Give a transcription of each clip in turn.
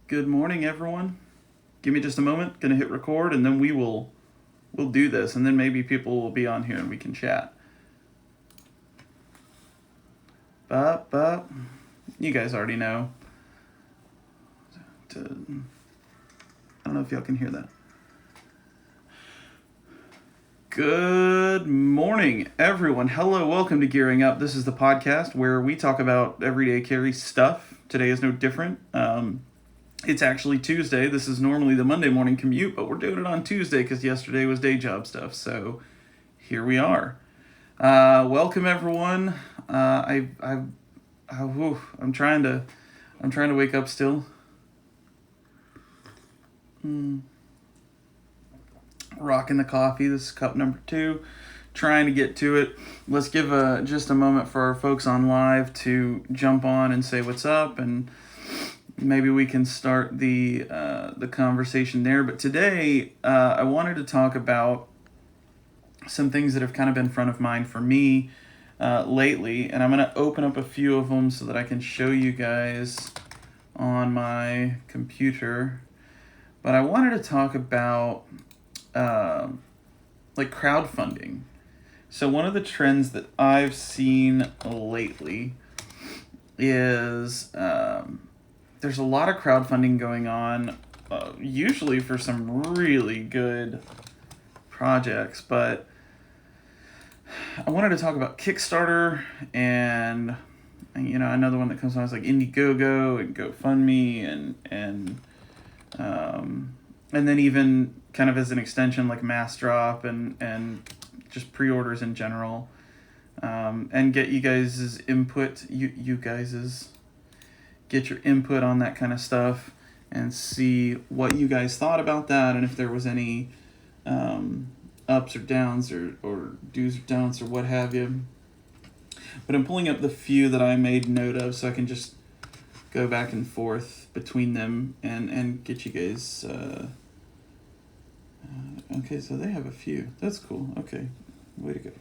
Good morning, everyone. Give me just a moment. Gonna hit record, and then we'll do this, and then maybe people will be on here and we can chat. But you guys already know. I don't know if y'all can hear that. Good morning, everyone. Hello, welcome to Gearing Up. This is the podcast where we talk about everyday carry stuff. Today is no different. It's actually Tuesday. This is normally the Monday morning commute, but we're doing it on Tuesday because yesterday was day job stuff. So here we are. Welcome, everyone. I'm trying to wake up still. Rocking the coffee. This is cup number 2. Trying to get to it. Let's give just a moment for our folks on live to jump on and say what's up, and maybe we can start the conversation there. But today, I wanted to talk about some things that have kind of been front of mind for me lately, and I'm going to open up a few of them so that I can show you guys on my computer. But I wanted to talk about like crowdfunding. So one of the trends that I've seen lately is there's a lot of crowdfunding going on, usually for some really good projects, but I wanted to talk about Kickstarter and another one that comes on is like Indiegogo and GoFundMe and then even kind of as an extension like Mass Drop and just pre-orders in general, and get you guys' input, get your input on that kind of stuff and see what you guys thought about that and if there was any ups or downs or do's or don'ts or what have you. But I'm pulling up the few that I made note of so I can just go back and forth between them and get you guys... okay, so they have a few. That's cool. Okay, way to go.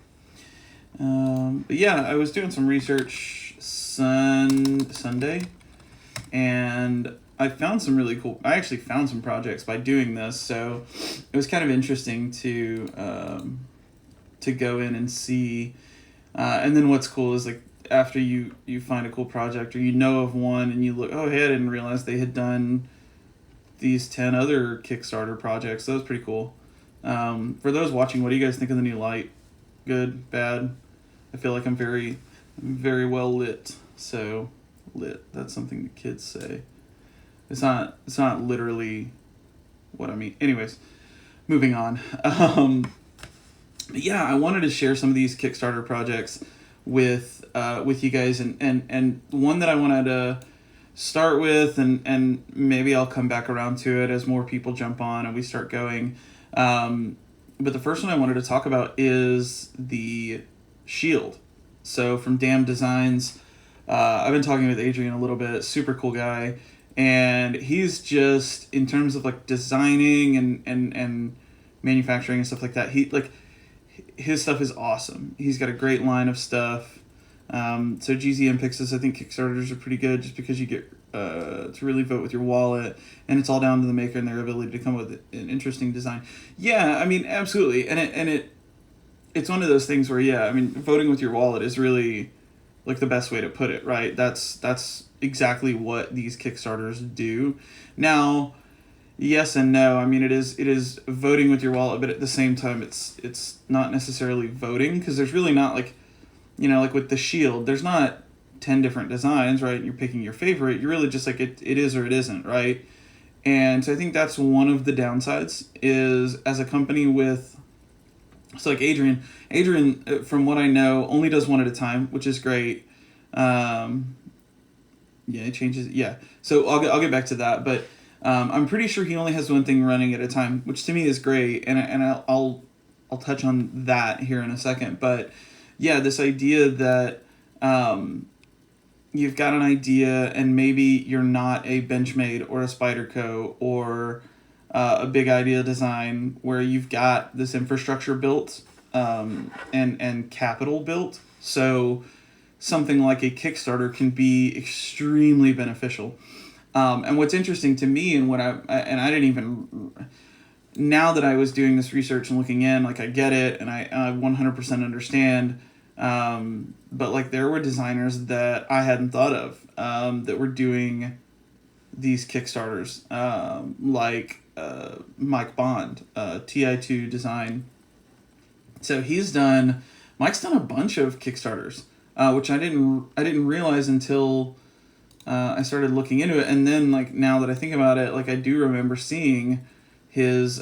But yeah, I was doing some research Sunday, and I found some really cool... I actually found some projects by doing this, so it was kind of interesting to go in and see. And then what's cool is like after you find a cool project or you know of one and you look, oh, hey, I didn't realize they had done these 10 other Kickstarter projects. That was pretty cool. For those watching, what do you guys think of the new light? Good? Bad? I feel like I'm very, very well lit. So, lit. That's something the kids say. It's not literally what I mean. Anyways, moving on. But yeah, I wanted to share some of these Kickstarter projects with you guys, and one that I wanted to start with, and maybe I'll come back around to it as more people jump on and we start going. But the first one I wanted to talk about is the shield. So from Damn Designs, I've been talking with Adrian a little bit, super cool guy, and he's just, in terms of like designing and manufacturing and stuff like that, his stuff is awesome. He's got a great line of stuff. So GZM picks this. I think Kickstarters are pretty good just because you get to really vote with your wallet, and it's all down to the maker and their ability to come up with an interesting design. Yeah, I mean, absolutely. And it's one of those things where, yeah, I mean, voting with your wallet is really like the best way to put it, right? That's exactly what these Kickstarters do. Now, yes and no. I mean, it is voting with your wallet, but at the same time, it's not necessarily voting, because there's really not like, like with the shield, there's not 10 different designs, right? You're picking your favorite. You're really just like it is or it isn't, right? And so I think that's one of the downsides is as a company with, so like Adrian, from what I know, only does one at a time, which is great. Yeah, it changes. Yeah. So I'll get back to that, but I'm pretty sure he only has one thing running at a time, which to me is great. And I'll touch on that here in a second, but yeah, this idea that you've got an idea and maybe you're not a Benchmade or a Spyderco or a big idea design where you've got this infrastructure built and capital built. So something like a Kickstarter can be extremely beneficial. And what's interesting to me, and I didn't even, now that I was doing this research and looking in, like I get it, and I 100% understand. But like there were designers that I hadn't thought of, that were doing these Kickstarters, like Mike Bond, TI2 Design. So Mike's done a bunch of Kickstarters, which I didn't realize until I started looking into it. And then like now that I think about it, like I do remember seeing his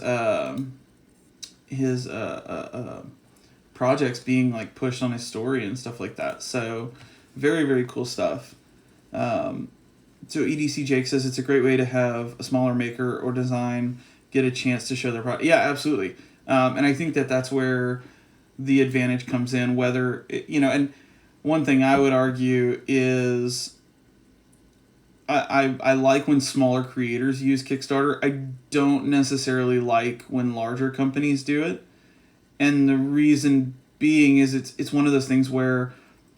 projects being like pushed on his story and stuff like that. So very, very cool stuff. So EDC Jake says it's a great way to have a smaller maker or design get a chance to show their product. Yeah, absolutely. And I think that that's where the advantage comes in, and one thing I would argue is I like when smaller creators use Kickstarter. I don't necessarily like when larger companies do it. And the reason being is it's one of those things where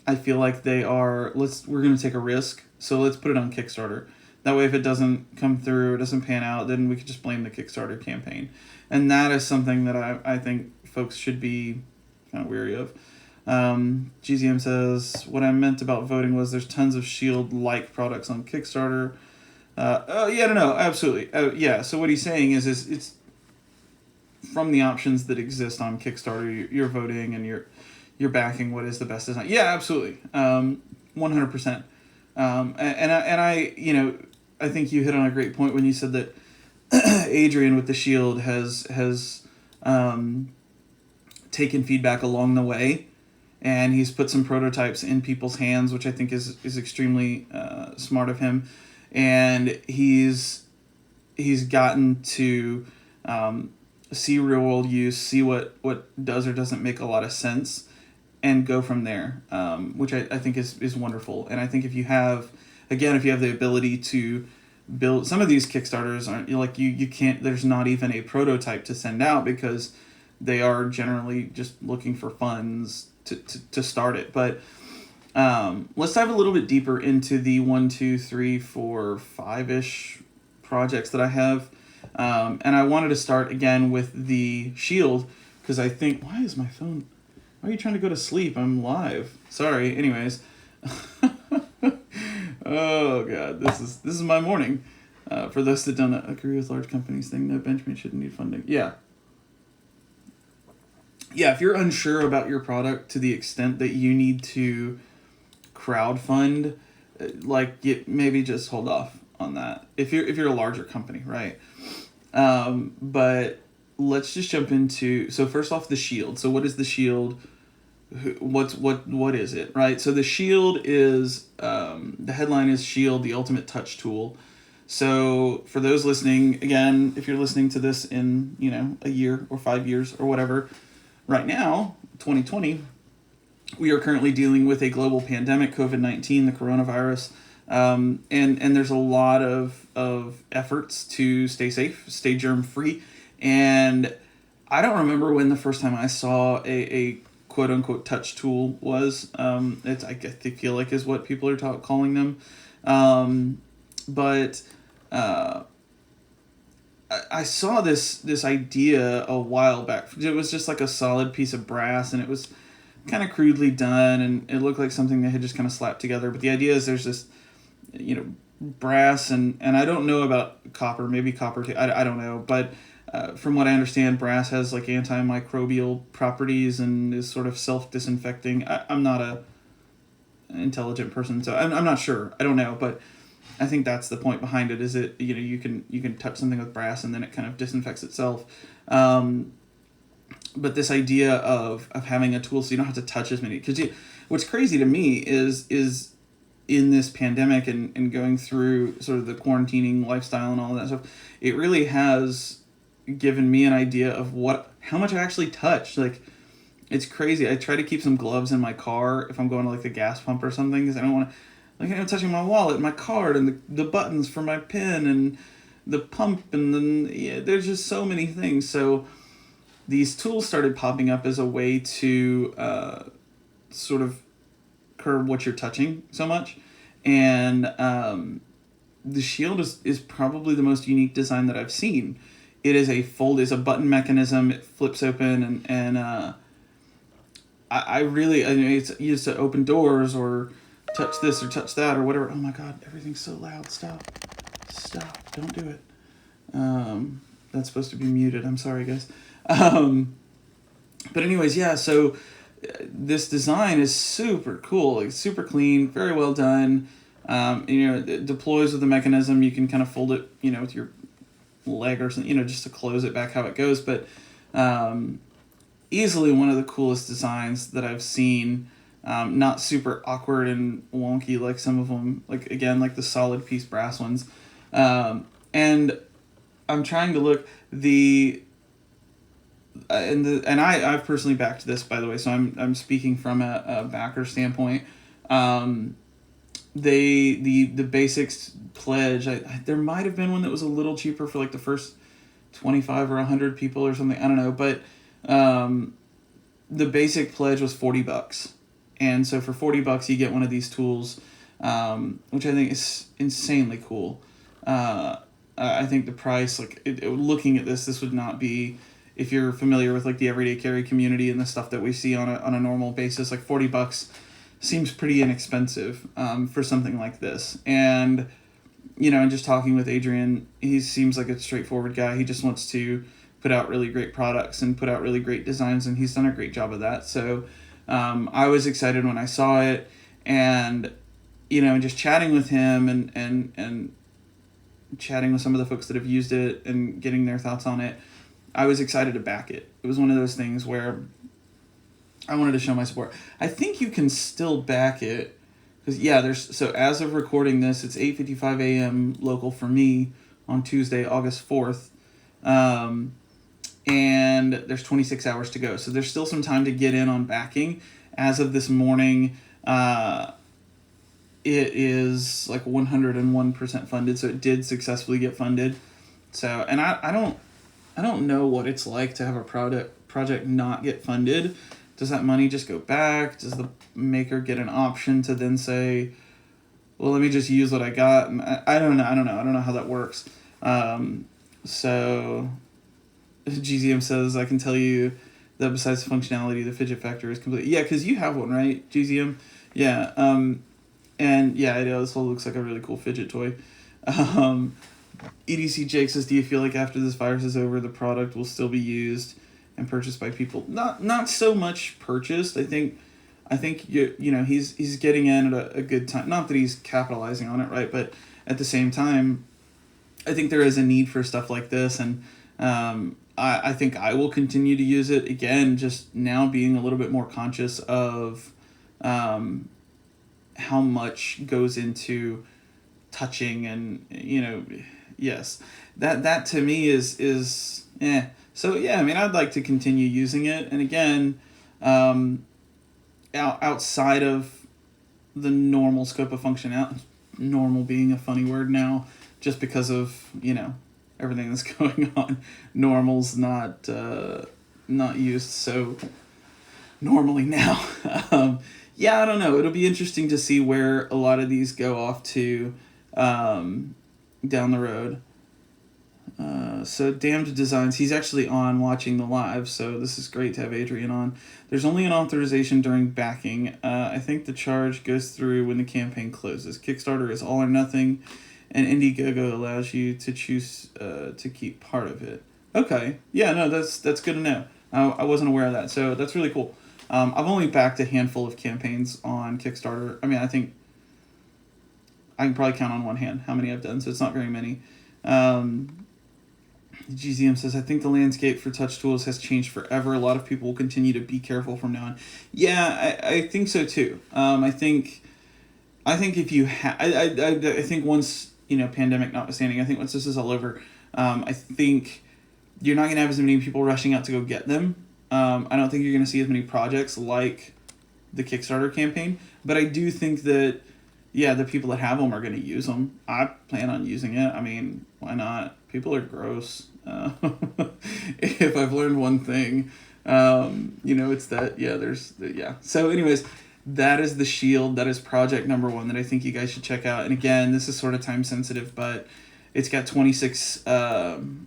I feel like we're going to take a risk, so let's put it on Kickstarter. That way if it doesn't come through, it doesn't pan out, then we could just blame the Kickstarter campaign. And that is something that I think folks should be kind of wary of. GZM says, what I meant about voting was there's tons of Shield-like products on Kickstarter. No, absolutely. Yeah, so what he's saying is it's from the options that exist on Kickstarter, you're voting and you're backing what is the best design. Yeah, absolutely. 100%. I think you hit on a great point when you said that Adrian with the Shield has taken feedback along the way, and he's put some prototypes in people's hands, which I think is extremely smart of him, and he's gotten to see real world use, see what does or doesn't make a lot of sense, and go from there, which I think is wonderful. And I think if you have the ability to build some of these Kickstarters, aren't like you can't, there's not even a prototype to send out because they are generally just looking for funds to start it. But let's dive a little bit deeper into the 1, 2, 3, 4, 5-ish projects that I have. And I wanted to start again with the Shield because I think, why is my phone, why are you trying to go to sleep? I'm live. Sorry. Anyways. Oh God, this is my morning. For those that don't agree with large companies thing, no Benjamin shouldn't need funding. Yeah, if you're unsure about your product to the extent that you need to crowdfund, maybe just hold off on that. If you're a larger company, right? But let's just jump into, so first off, the Shield. So what is the Shield? What is it, right? So the Shield is, the headline is Shield, the ultimate touch tool. So for those listening, again, if you're listening to this in, a year or 5 years or whatever, right now, 2020, we are currently dealing with a global pandemic, COVID-19, the coronavirus, and there's a lot of efforts to stay safe, stay germ-free, and I don't remember when the first time I saw a quote-unquote touch tool was. I feel like is what people are calling them. But I saw this idea a while back. It was just like a solid piece of brass, and it was kind of crudely done, and it looked like something they had just kind of slapped together. But the idea is there's this, brass, and I don't know about copper, maybe copper too, I don't know, but from what I understand, brass has like antimicrobial properties and is sort of self-disinfecting. I'm not an intelligent person, so I'm not sure. I don't know, but I think that's the point behind it. Is it you can touch something with brass and then it kind of disinfects itself. But this idea of having a tool so you don't have to touch as many, because what's crazy to me is in this pandemic and going through sort of the quarantining lifestyle and all that stuff, it really has given me an idea of how much I actually touch. Like, it's crazy. I try to keep some gloves in my car if I'm going to like the gas pump or something, because I don't want to, like, I'm touching my wallet, my card, and the buttons for my pen and the pump, and then there's just so many things. So these tools started popping up as a way to sort of curb what you're touching so much, and the shield is probably the most unique design that I've seen. It is a button mechanism. It flips open, and I really, I mean, it's used to open doors or touch this or touch that or whatever. Oh my God, everything's so loud. Stop, don't do it. That's supposed to be muted. I'm sorry, guys. But anyways, yeah. So this design is super cool. It's super clean, very well done. It deploys with the mechanism. You can kind of fold it, with your leg or something, just to close it back how it goes. But easily one of the coolest designs that I've seen. Not super awkward and wonky like some of them, like the solid piece brass ones. And I'm trying to look I've personally backed this, by the way, so I'm speaking from a backer standpoint. The basics pledge, there might have been one that was a little cheaper for like the first 25 or 100 people or something, I don't know, but the basic pledge was $40. And so for $40 you get one of these tools, which I think is insanely cool. I think the price, looking at this would not be, if you're familiar with like the Everyday Carry community and the stuff that we see on a normal basis, like $40 seems pretty inexpensive for something like this. And and just talking with Adrian, he seems like a straightforward guy. He just wants to put out really great products and put out really great designs, and he's done a great job of that. So I was excited when I saw it, and just chatting with him and chatting with some of the folks that have used it and getting their thoughts on it, I was excited to back it. It was one of those things where I wanted to show my support. I think you can still back it, because so as of recording this, it's 8:55 a.m. local for me on Tuesday, August 4th. And there's 26 hours to go. So there's still some time to get in on backing. As of this morning, it is like 101% funded. So it did successfully get funded. So, and I don't know what it's like to have a project not get funded. Does that money just go back? Does the maker get an option to then say, well, let me just use what I got? And I don't know. I don't know how that works. So GZM says, I can tell you that besides the functionality, the fidget factor is complete. Yeah, because you have one, right, GZM? Yeah. And yeah, this whole looks like a really cool fidget toy. EDC Jake says, do you feel like after this virus is over, the product will still be used and purchased by people? Not so much purchased. I think he's getting in at a good time. Not that he's capitalizing on it, right? But at the same time, I think there is a need for stuff like this, and I think I will continue to use it, again, just now being a little bit more conscious of how much goes into touching, and yes, that to me is so yeah, I mean, I'd like to continue using it, and again, outside of the normal scope of functionality, normal being a funny word now, just because of everything that's going on. Normal's not used so normally now. I don't know. It'll be interesting to see where a lot of these go off to down the road. So Damned Designs, he's actually on watching the live, so this is great to have Adrian on. There's only an authorization during backing. I think the charge goes through when the campaign closes. Kickstarter is all or nothing, and Indiegogo allows you to choose to keep part of it. Okay, yeah, no, that's good to know. I wasn't aware of that, so that's really cool. I've only backed a handful of campaigns on Kickstarter. I mean, I think I can probably count on one hand how many I've done, so it's not very many. GZM says, I think the landscape for touch tools has changed forever. A lot of people will continue to be careful from now on. Yeah, I think so too. I think if you I think once, pandemic notwithstanding, I think once this is all over, I think you're not going to have as many people rushing out to go get them. I don't think you're going to see as many projects like the Kickstarter campaign, but I do think that, the people that have them are going to use them. I plan on using it. I mean, why not? People are gross. If I've learned one thing, it's that, So anyways, that is the shield. That is project number 1 that I think you guys should check out. And again, this is sort of time sensitive, but it's got 26. And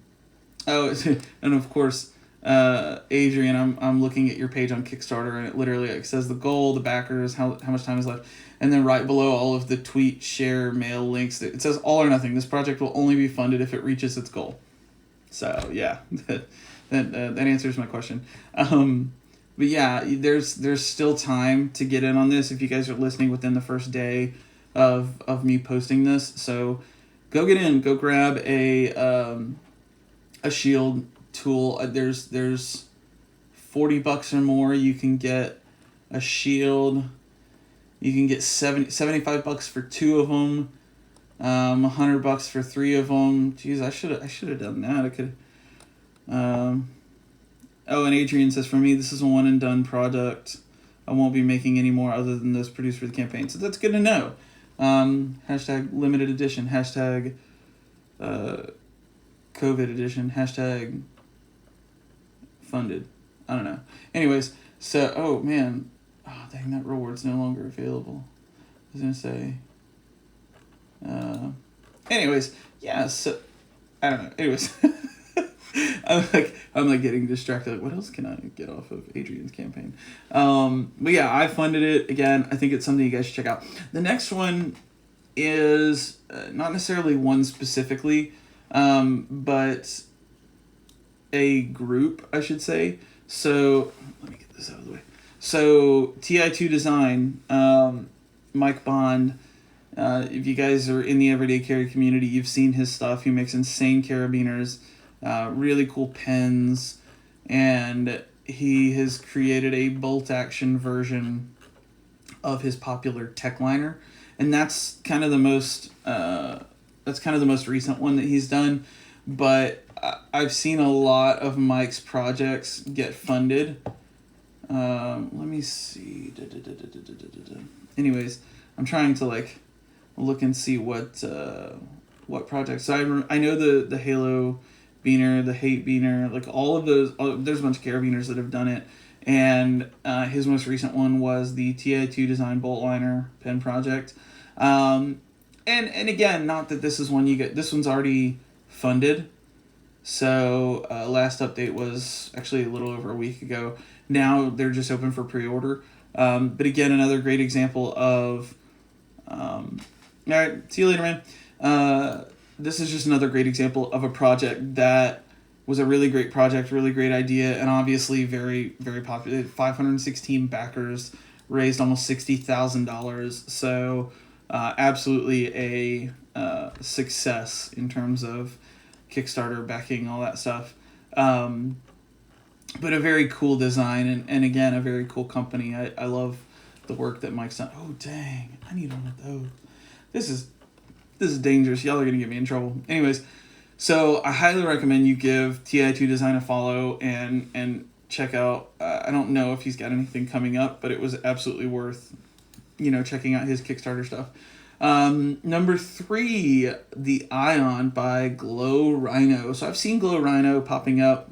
of course, Adrian, I'm looking at your page on Kickstarter, and it literally says the goal, the backers, how much time is left, and then right below all of the tweet, share, mail links. It says all or nothing. This project will only be funded if it reaches its goal. So yeah, that answers my question. But yeah, there's still time to get in on this if you guys are listening within the first day of me posting this. So go get in, go grab a shield tool. There's $40 or more. You can get a shield. You can get $75 for 2 of them. $100 for 3 of them. Jeez, I should have done that. I could. Oh, and Adrian says, for me, this is a one and done product. I won't be making any more other than those produced for the campaign. So that's good to know. Hashtag limited edition. Hashtag COVID edition. Hashtag funded. I don't know. Anyways, so, oh man. Oh, dang, that reward's no longer available. I was going to say. Anyways, yeah, so, I don't know. Anyways. I'm like getting distracted. Like, what else can I get off of Adrian's campaign? But yeah, I funded it. Again, I think it's something you guys should check out. The next one is not necessarily one specifically, but a group, I should say. So let me get this out of the way. So TI2 Design, Mike Bond. If you guys are in the Everyday Carry community, you've seen his stuff. He makes insane carabiners. Really cool pens, and he has created a bolt action version of his popular tech liner, and that's kind of the most recent one that he's done. But I've seen a lot of Mike's projects get funded. Let me see. Anyways, I'm trying to look and see what projects. So I know the Halo beaner, the Hate beaner, like all of those. There's a bunch of carabiners that have done it, and his most recent one was the TI2 Design Bolt Liner pen project. And again, not that this is one you get. This one's already funded. So last update was actually a little over a week ago. Now they're just open for pre-order. But again, another great example of. All right, see you later, man. This is just another great example of a project that was a really great project, really great idea, and obviously very, very popular. 516 backers, raised almost $60,000. So absolutely a success in terms of Kickstarter backing, all that stuff. But a very cool design, and again, a very cool company. I love the work that Mike's done. Oh, dang. I need one of those. This is dangerous. Y'all are going to get me in trouble. Anyways, so I highly recommend you give TI2 Design a follow and check out. I don't know if he's got anything coming up, but it was absolutely worth, checking out his Kickstarter stuff. Number 3, the Ion by Glow Rhino. So I've seen Glow Rhino popping up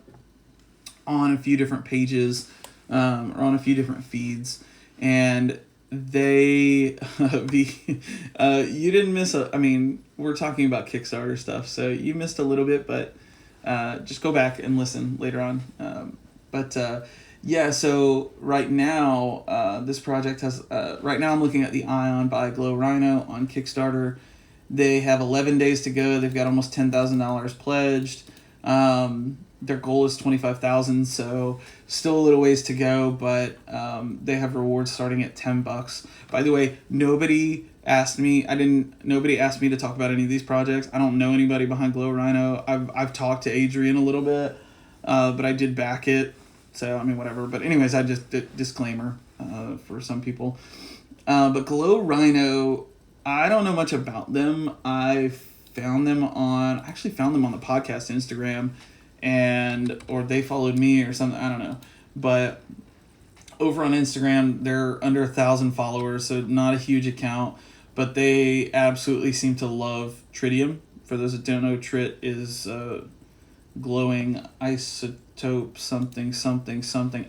on a few different pages, or on a few different feeds, and they you didn't miss we're talking about Kickstarter stuff, so you missed a little bit, but just go back and listen later on. Yeah, so right now this project has right now I'm looking at the Ion by Glow Rhino on Kickstarter. They have 11 days to go. They've got almost $10,000 pledged. Their goal is $25,000, so still a little ways to go, but they have rewards starting at $10. By the way, nobody asked me to talk about any of these projects. I don't know anybody behind Glow Rhino. I've talked to Adrian a little bit, but I did back it, so whatever. But anyways, I just disclaimer for some people. But Glow Rhino, I don't know much about them. I found them on the podcast Instagram, or they followed me or something, I don't know. But over on Instagram, they're under 1,000 followers, so not a huge account, but they absolutely seem to love tritium. For those that don't know, trit is glowing isotope something,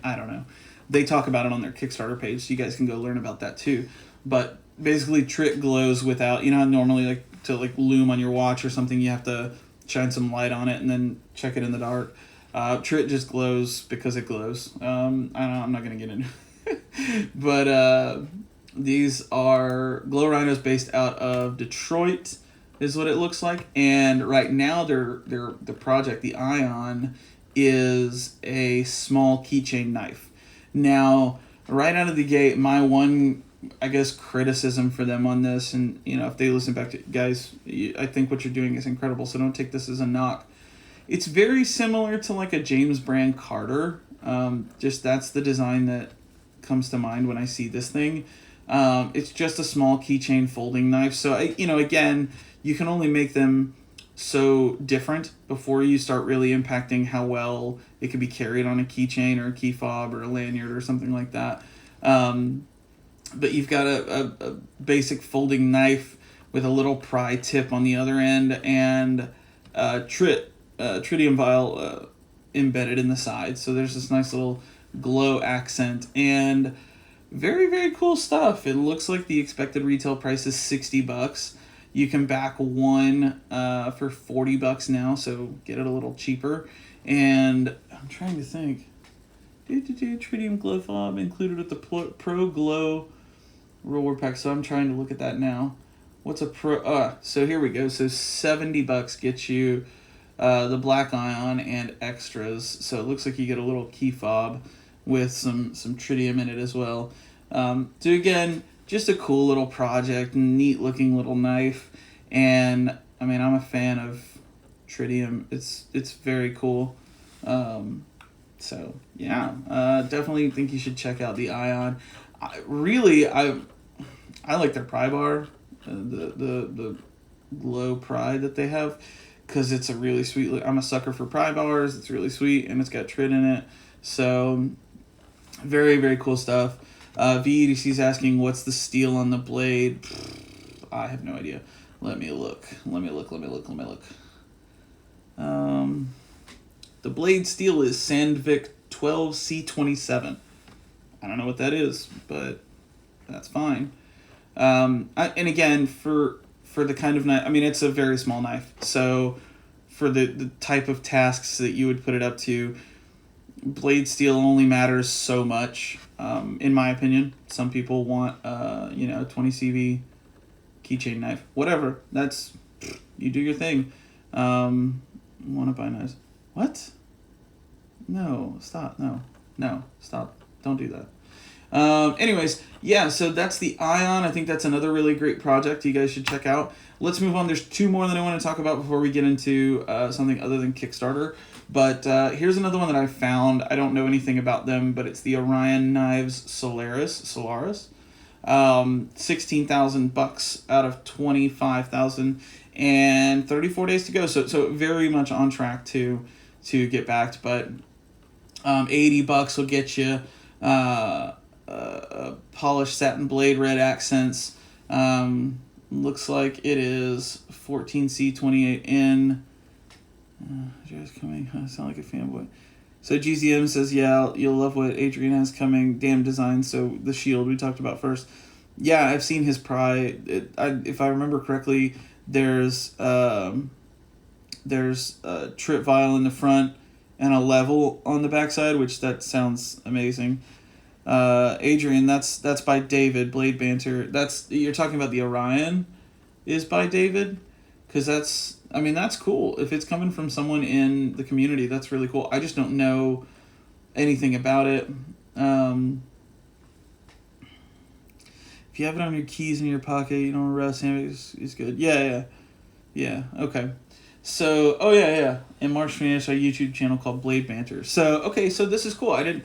I don't know. They talk about it on their Kickstarter page, so you guys can go learn about that too. But basically, Trit glows without, you know how normally like to like lume on your watch or something, you have to shine some light on it and then check it in the dark. Trit just glows because it glows. I'm not gonna get into it. But these are glow rhinos based out of Detroit, is what it looks like. And right now, the project, the Ion, is a small keychain knife. Now, right out of the gate, my one, I guess, criticism for them on this, and you know, if they listen back to guys, I think what you're doing is incredible. So don't take this as a knock. It's very similar to like a James Brand Carter. Just that's the design that comes to mind when I see this thing. It's just a small keychain folding knife. So again, you can only make them so different before you start really impacting how well it could be carried on a keychain or a key fob or a lanyard or something like that. But you've got a basic folding knife with a little pry tip on the other end and tritium vial embedded in the side. So there's this nice little glow accent and very, very cool stuff. It looks like the expected retail price is $60. You can back one for $40 now, so get it a little cheaper. And I'm trying to think. Tritium glow fob included with the Pro Glow roller pack. So I'm trying to look at that now. What's a Pro? So here we go. So $70 gets you the black ion and extras. So it looks like you get a little key fob with some tritium in it as well. So again, just a cool little project, neat looking little knife, and I mean, I'm a fan of tritium. It's very cool. So yeah, definitely think you should check out the Ion. I like their pry bar, the glow pry that they have, because it's a really sweet. I'm a sucker for pry bars. It's really sweet and it's got trit in it. So very, very cool stuff. VEDC is asking, what's the steel on the blade? I have no idea. Let me look. The blade steel is Sandvik 12C27. I don't know what that is, but that's fine. And again, for the kind of knife, I mean, it's a very small knife. So for the type of tasks that you would put it up to, blade steel only matters so much, in my opinion. Some people want 20 CV keychain knife, whatever. That's, you do your thing. Want to buy knives? What? No, stop. No, stop. Don't do that. Anyways, yeah, so that's the Ion. I think that's another really great project you guys should check out. Let's move on. There's two more that I want to talk about before we get into something other than Kickstarter. But here's another one that I found. I don't know anything about them, but it's the Orion Knives Solaris. 16,000 bucks out of 25,000 and 34 days to go. So very much on track to get backed, but $80 will get you polished satin blade red accents. Looks like it is 14C28N. Joe's coming. I sound like a fanboy. So GZM says, yeah, you'll love what Adrian has coming. Damn design. So the shield we talked about first. Yeah, I've seen his pry. If I remember correctly, there's a trip vial in the front and a level on the backside, which that sounds amazing. Adrian, that's by David, Blade Banter. You're talking about the Orion is by David? Because that's cool. If it's coming from someone in the community, that's really cool. I just don't know anything about it. If you have it on your keys in your pocket, you don't rest him, it's good. Yeah, okay. So, in March 28th, our YouTube channel called Blade Banter. So, okay, so this is cool. I didn't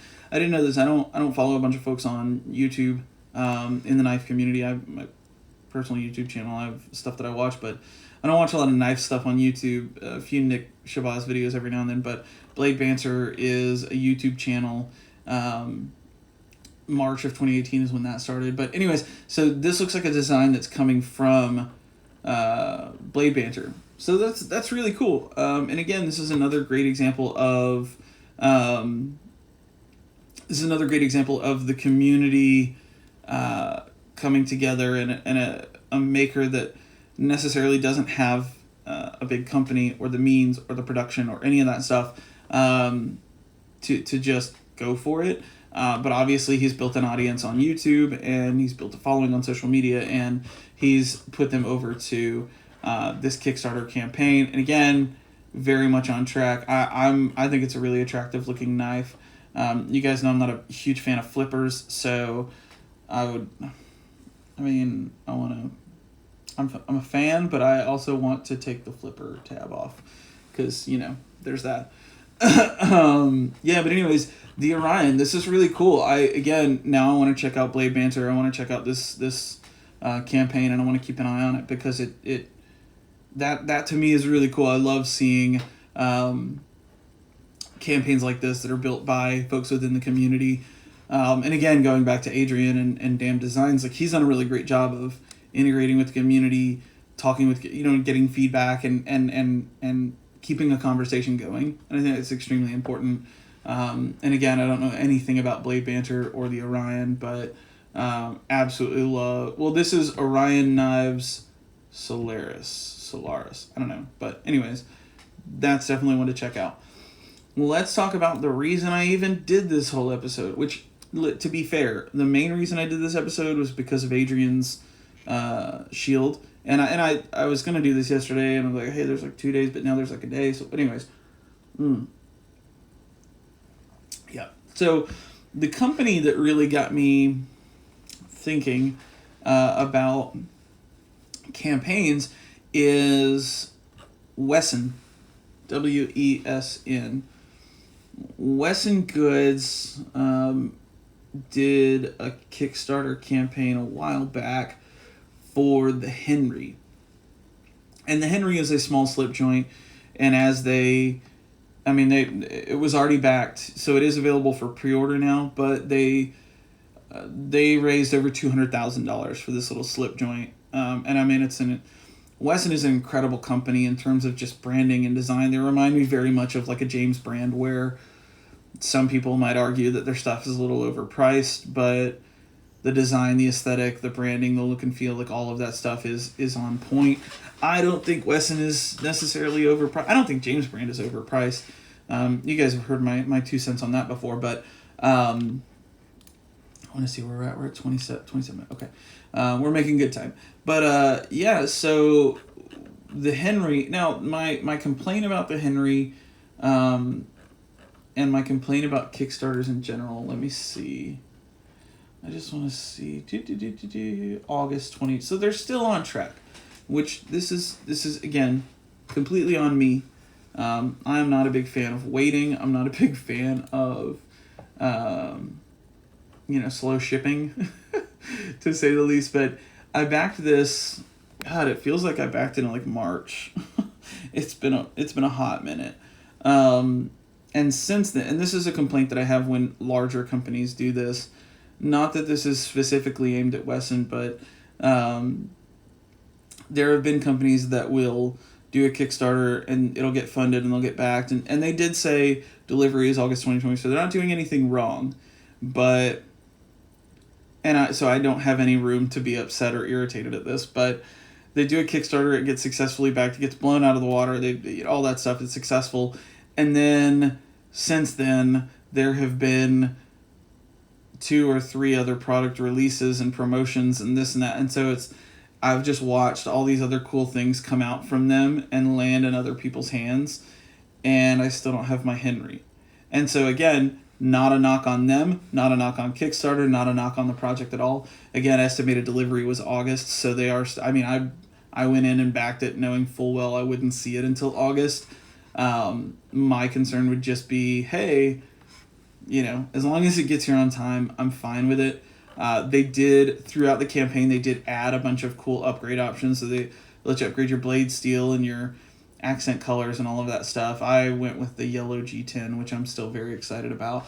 know this. I don't follow a bunch of folks on YouTube in the knife community. I have my personal YouTube channel. I have stuff that I watch, but I don't watch a lot of knife stuff on YouTube. A few Nick Shabazz videos every now and then, but Blade Banter is a YouTube channel. March of 2018 is when that started. But anyways, so this looks like a design that's coming from Blade Banter. So that's really cool. And again, this is another great example of this is another great example of the community coming together, and a maker that necessarily doesn't have a big company or the means or the production or any of that stuff to just go for it. But obviously he's built an audience on YouTube, and he's built a following on social media, and he's put them over to this Kickstarter campaign. And again, very much on track. I think it's a really attractive looking knife. You guys know I'm not a huge fan of flippers, so I'm a fan, but I also want to take the flipper tab off, because, there's that. But anyways, the Orion, this is really cool. Now I want to check out Blade Banter. I want to check out this campaign, and I want to keep an eye on it, because that to me is really cool. I love seeing campaigns like this that are built by folks within the community. And again, going back to Adrian and Damn Designs, like, he's done a really great job of integrating with the community, talking with, getting feedback and keeping a conversation going. And I think it's extremely important. And again, I don't know anything about Blade Banter or the Orion, but absolutely love. Well, this is Orion Knives Solaris. I don't know, but anyways, that's definitely one to check out. Let's talk about the reason I even did this whole episode, which, to be fair, the main reason I did this episode was because of Adrian's shield. And I was going to do this yesterday, and I'm like, hey, there's like 2 days, but now there's like a day. So anyways, yeah. So the company that really got me thinking about campaigns is WESN, WESN. WESN Goods did a Kickstarter campaign a while back for the Henry. And the Henry is a small slip joint, and it was already backed, so it is available for pre-order now, but they raised over $200,000 for this little slip joint. WESN is an incredible company in terms of just branding and design. They remind me very much of like a James brand, where some people might argue that their stuff is a little overpriced, but the design, the aesthetic, the branding, the look and feel, like all of that stuff is on point. I don't think WESN is necessarily overpriced. I don't think James brand is overpriced. You guys have heard my 2 cents on that before, but I want to see where we're at. We're at 27. Okay. We're making good time. But so the Henry, now my complaint about the Henry, and my complaint about Kickstarters in general, let me see. I just want to see August 20. So they're still on track, which this is again completely on me. I'm not a big fan of waiting. I'm not a big fan of slow shipping, to say the least. But I backed this. God, it feels like I backed it in like March. It's been a hot minute. And since then, and this is a complaint that I have when larger companies do this. Not that this is specifically aimed at WESN, but there have been companies that will do a Kickstarter and it'll get funded and they'll get backed. And they did say delivery is August 2020, so they're not doing anything wrong. But, so I don't have any room to be upset or irritated at this, but they do a Kickstarter, it gets successfully backed, it gets blown out of the water, all that stuff is successful. And then, since then, there have been 2 or 3 other product releases and promotions and this and that. And so I've just watched all these other cool things come out from them and land in other people's hands. And I still don't have my Henry. And so again, not a knock on them, not a knock on Kickstarter, not a knock on the project at all. Again, estimated delivery was August. So they are, I went in and backed it knowing full well I wouldn't see it until August. My concern would just be, hey, as long as it gets here on time, I'm fine with it. They did, throughout the campaign, they did add a bunch of cool upgrade options. So they let you upgrade your blade steel and your accent colors and all of that stuff. I went with the yellow G10, which I'm still very excited about.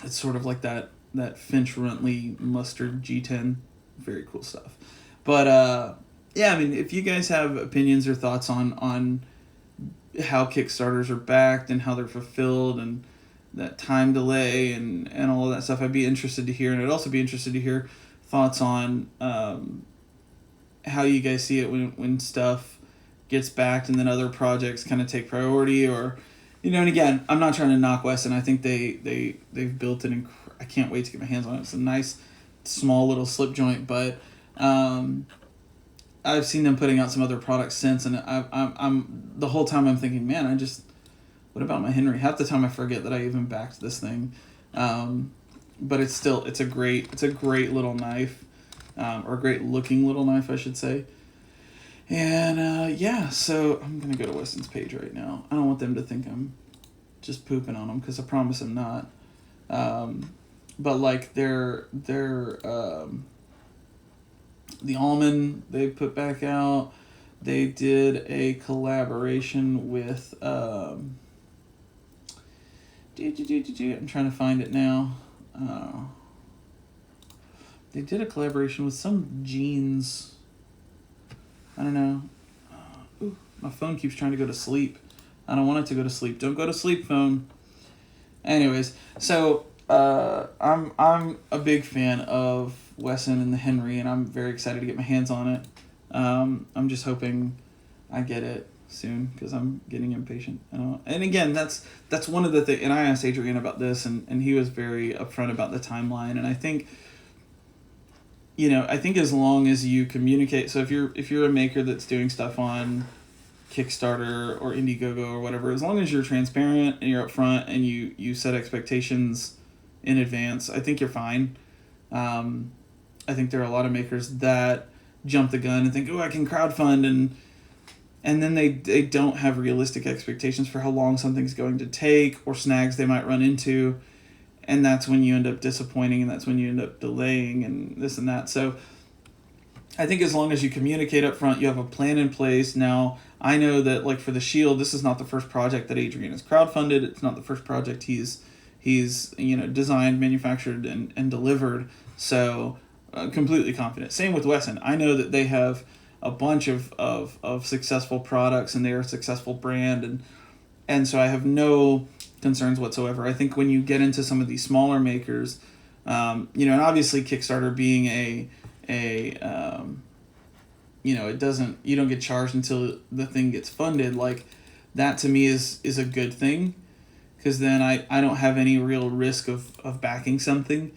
It's sort of like that Finch Runtley mustard G10. Very cool stuff. But, if you guys have opinions or thoughts on how Kickstarters are backed and how they're fulfilled and that time delay and all of that stuff. I'd be interested to hear, and I'd also be interested to hear thoughts on how you guys see it when stuff gets backed and then other projects kind of take priority, or and again, I'm not trying to knock WESN. I think they've built I can't wait to get my hands on it. It's a nice small little slip joint, but I've seen them putting out some other products since, and I'm the whole time I'm thinking, man, what about my Henry? Half the time I forget that I even backed this thing, but it's a great little knife, or a great looking little knife, I should say. And so I'm gonna go to WESN's page right now. I don't want them to think I'm just pooping on them, because I promise I'm not. But like they're the almond they put back out. They did a collaboration with I'm trying to find it now. They did a collaboration with some jeans. I don't know. Ooh, my phone keeps trying to go to sleep. I don't want it to go to sleep. Don't go to sleep, phone. Anyways, so I'm a big fan of WESN and the Henry, and I'm very excited to get my hands on it. I'm just hoping I get it soon, because I'm getting impatient. And again, that's one of the things. And I asked Adrian about this, and he was very upfront about the timeline. And I think, as long as you communicate. So if you're a maker that's doing stuff on Kickstarter or Indiegogo or whatever, as long as you're transparent and you're upfront and you set expectations in advance, I think you're fine. I think there are a lot of makers that jump the gun and think, oh, I can crowdfund, and then they don't have realistic expectations for how long something's going to take, or snags they might run into, and that's when you end up disappointing, and that's when you end up delaying and this and that. So I think as long as you communicate up front, you have a plan in place. Now, I know that, like, for the Shield, this is not the first project that Adrian has crowdfunded. It's not the first project he's designed, manufactured, and delivered. So completely confident. Same with WESN. I know that they have a bunch of successful products, and they are a successful brand, and so I have no concerns whatsoever. I think when you get into some of these smaller makers, and obviously Kickstarter being you don't get charged until the thing gets funded. Like, that to me is a good thing, because then I don't have any real risk of backing something.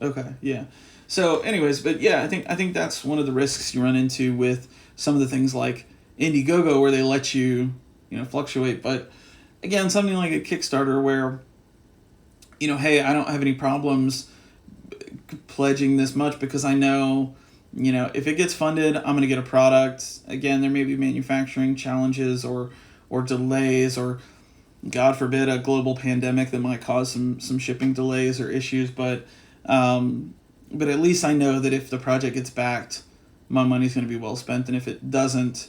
Okay, yeah. So anyways, but yeah, I think that's one of the risks you run into with some of the things like Indiegogo, where they let you, fluctuate. But again, something like a Kickstarter where, hey, I don't have any problems pledging this much, because I know, if it gets funded, I'm going to get a product. Again, there may be manufacturing challenges or delays, or God forbid a global pandemic that might cause some shipping delays or issues, but at least I know that if the project gets backed, my money's going to be well spent, and if it doesn't,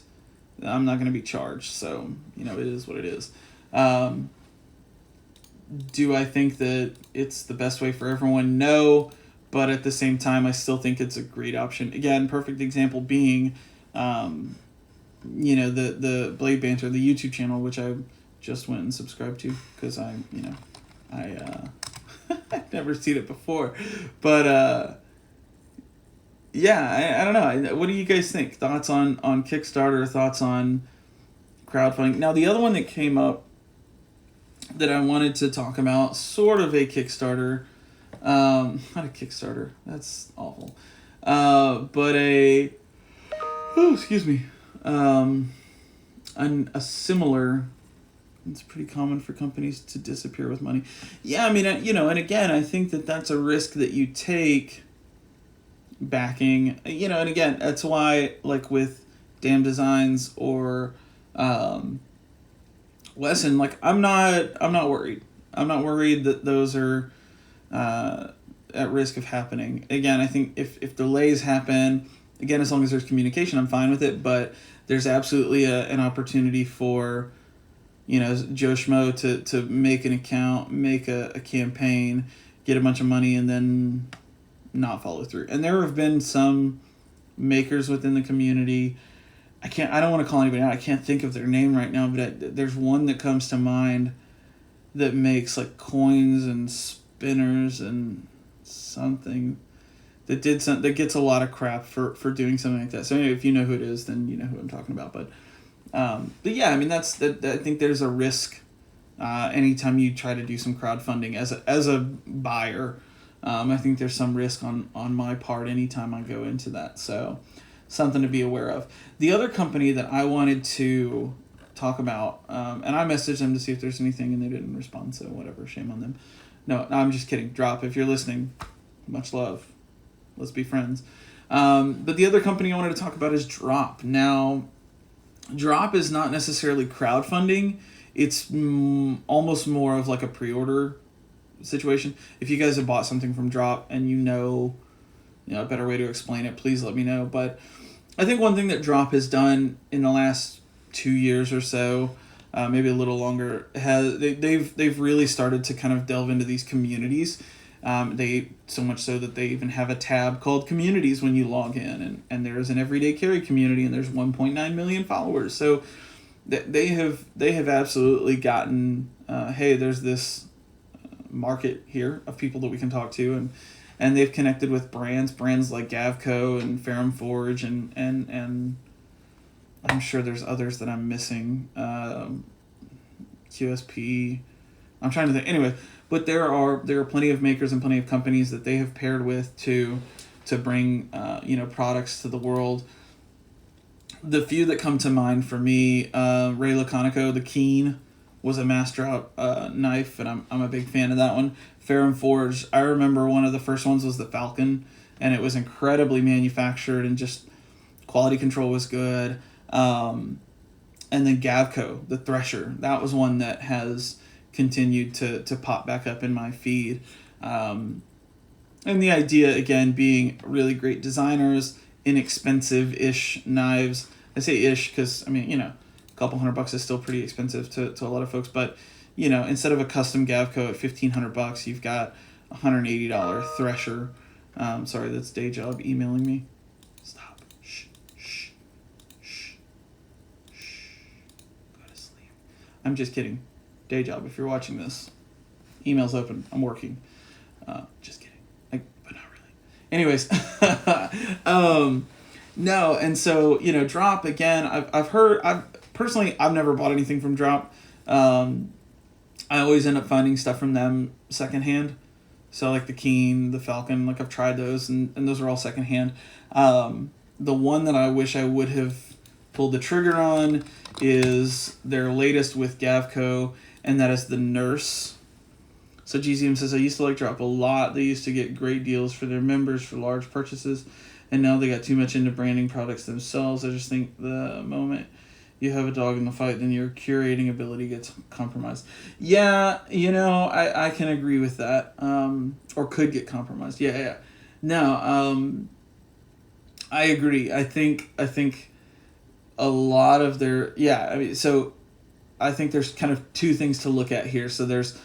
I'm not going to be charged. So, it is what it is. Do I think that it's the best way for everyone? No, but at the same time, I still think it's a great option. Again, perfect example being, the Blade Banter, the YouTube channel, which I just went and subscribed to, because I've never seen it before. But I don't know. What do you guys think? Thoughts on Kickstarter? Thoughts on crowdfunding? Now, the other one that came up that I wanted to talk about, sort of a Kickstarter, not a Kickstarter, that's awful, but excuse me, a similar. It's pretty common for companies to disappear with money. Yeah, I mean, and again, I think that that's a risk that you take backing, and again, that's why, like with Damn Designs or WESN, like, I'm not worried. I'm not worried that those are at risk of happening. Again, I think if delays happen, again, as long as there's communication, I'm fine with it, but there's absolutely an opportunity for Joe Schmo to make an account, make a campaign, get a bunch of money, and then not follow through. And there have been some makers within the community. I don't want to call anybody out. I can't think of their name right now, but there's one that comes to mind that makes like coins and spinners and something that gets a lot of crap for doing something like that. So anyway, if you know who it is, then you know who I'm talking about. But yeah, I mean I think there's a risk anytime you try to do some crowdfunding as a buyer. I think there's some risk on my part anytime I go into that. So something to be aware of. The other company that I wanted to talk about, and I messaged them to see if there's anything, and they didn't respond. So whatever, shame on them. No, I'm just kidding. Drop, if you're listening, much love. Let's be friends. But the other company I wanted to talk about is Drop. Now, Drop is not necessarily crowdfunding. It's almost more of like a pre-order situation. If you guys have bought something from Drop and you know a better way to explain it, please let me know. But I think one thing that Drop has done in the last 2 years or so, maybe a little longer, they've really started to kind of delve into these communities. They so much so that they even have a tab called Communities when you log in, and there's an Everyday Carry community, and there's 1.9 million followers. So they have absolutely gotten hey, there's this market here of people that we can talk to, and they've connected with brands like Gavco and Ferrum Forge and I'm sure there's others that I'm missing. QSP. I'm trying to think. Anyway, but there are plenty of makers and plenty of companies that they have paired with to bring products to the world. The few that come to mind for me, Ray Laconico, the Keen was a mass drop knife, and I'm a big fan of that one. Ferrum Forge, I remember one of the first ones was the Falcon, and it was incredibly manufactured and just quality control was good. And then Gavco, the Thresher, that was one that has continued to pop back up in my feed. And the idea, again, being really great designers, inexpensive-ish knives. I say ish because, I mean, a couple $100 is still pretty expensive to a lot of folks. But, instead of a custom Gavco at $1,500, you've got a $180 Thresher. Sorry, that's Day Job emailing me. Stop. Shh. Go to sleep. I'm just kidding. Day Job, if you're watching this, email's open. I'm working. Just kidding. But not really. Anyways, no, and so Drop again. I've never bought anything from Drop. I always end up finding stuff from them secondhand. So like the Keen, the Falcon, like I've tried those, and those are all secondhand. The one that I wish I would have pulled the trigger on is their latest with Gavco, and that is the Nurse. So GZM says, I used to like Drop a lot. They used to get great deals for their members for large purchases, and now they got too much into branding products themselves. I just think the moment you have a dog in the fight, then your curating ability gets compromised. Yeah, I can agree with that. Or could get compromised. Yeah. No, I agree. I think a lot of their, so I think there's kind of two things to look at here. So there's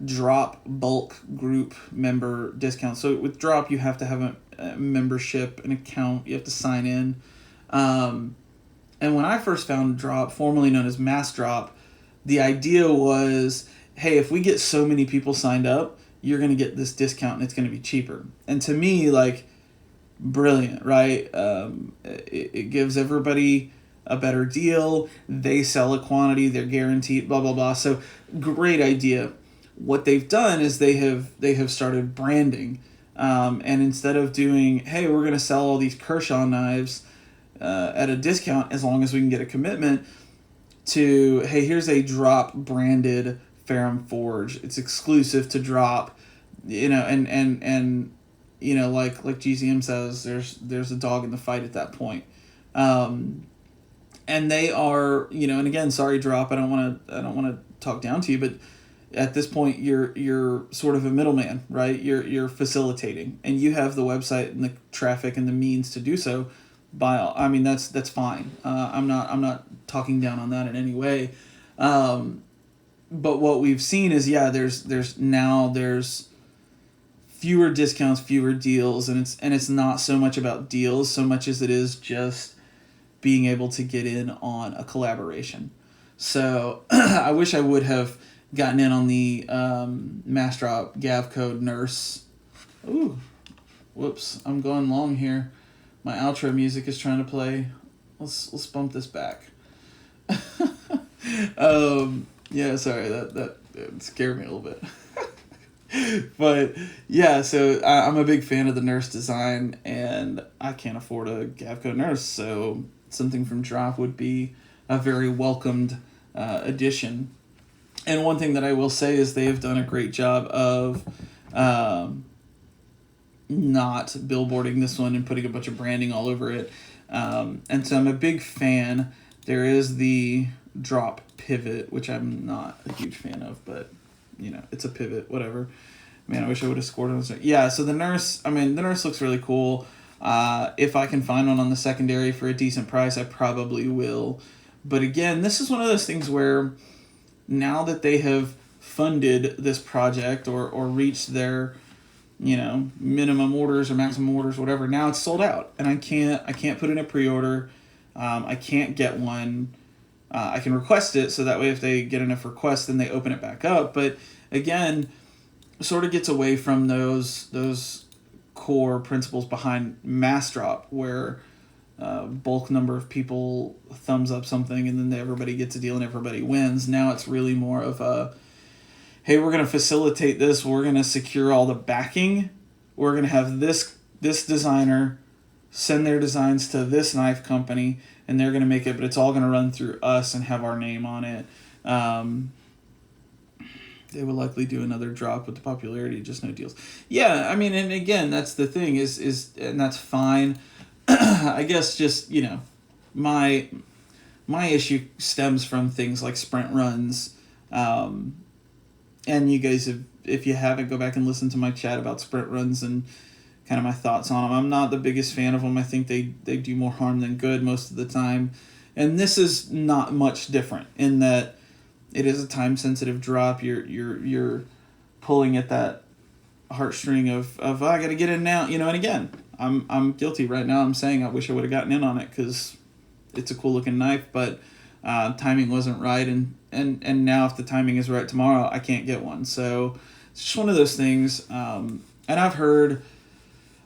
Drop bulk group member discounts. So with Drop, you have to have a membership, an account. You have to sign in. And when I first found Drop, formerly known as Mass Drop, the idea was, hey, if we get so many people signed up, you're going to get this discount and it's going to be cheaper. And to me, brilliant, right? It gives everybody a better deal. They sell a quantity, they're guaranteed, blah, blah, blah. So great idea. What they've done is they have started branding. And instead of doing, hey, we're going to sell all these Kershaw knives at a discount as long as we can get a commitment, to, hey, here's a Drop branded Ferrum Forge. It's exclusive to Drop, and like GZM says, there's a dog in the fight at that point. And they are, and again, sorry, Drop, I don't want to talk down to you, but at this point you're sort of a middleman, right? You're facilitating, and you have the website and the traffic and the means to do so. That's fine. I'm not talking down on that in any way. But what we've seen is, there's fewer discounts, fewer deals, and it's not so much about deals so much as it is just being able to get in on a collaboration. So I wish I would have gotten in on the Massdrop Gav Code Nurse. Ooh, whoops! I'm going long here. My outro music is trying to play. Let's bump this back. Yeah, sorry, that scared me a little bit. But yeah, so I'm a big fan of the Nurse design, and I can't afford a Gavco Nurse, so something from Drop would be a very welcomed addition. And one thing that I will say is they have done a great job of not billboarding this one and putting a bunch of branding all over it. And so I'm a big fan. There is the Drop pivot, which I'm not a huge fan of, but you know, it's a pivot, whatever. Man, I wish I would have scored on this. Yeah, so the Nurse looks really cool. If I can find one on the secondary for a decent price, I probably will. But again, this is one of those things where now that they have funded this project or reached their, you know, minimum orders or maximum orders, whatever, now it's sold out. And I can't put in a pre-order. I can't get one. I can request it, so that way if they get enough requests, then they open it back up. But again, sort of gets away from those core principles behind Massdrop, where bulk number of people thumbs up something and then everybody gets a deal and everybody wins. Now it's really more of a, hey, we're going to facilitate this. We're going to secure all the backing. We're going to have this designer send their designs to this knife company, and they're going to make it, but it's all going to run through us and have our name on it. They will likely do another drop with the popularity, just no deals. Yeah, I mean, and again, that's the thing is and that's fine. I guess just, you know, my issue stems from things like sprint runs. And you guys, if you haven't, go back and listen to my chat about sprint runs and kind of my thoughts on them. I'm not the biggest fan of them. I think they do more harm than good most of the time. And this is not much different in that it is a time-sensitive drop. You're pulling at that heartstring of I got to get in now, you know. And again, I'm guilty right now. I'm saying I wish I would have gotten in on it because it's a cool-looking knife, but timing wasn't right. And now if the timing is right tomorrow, I can't get one. So it's just one of those things. And I've heard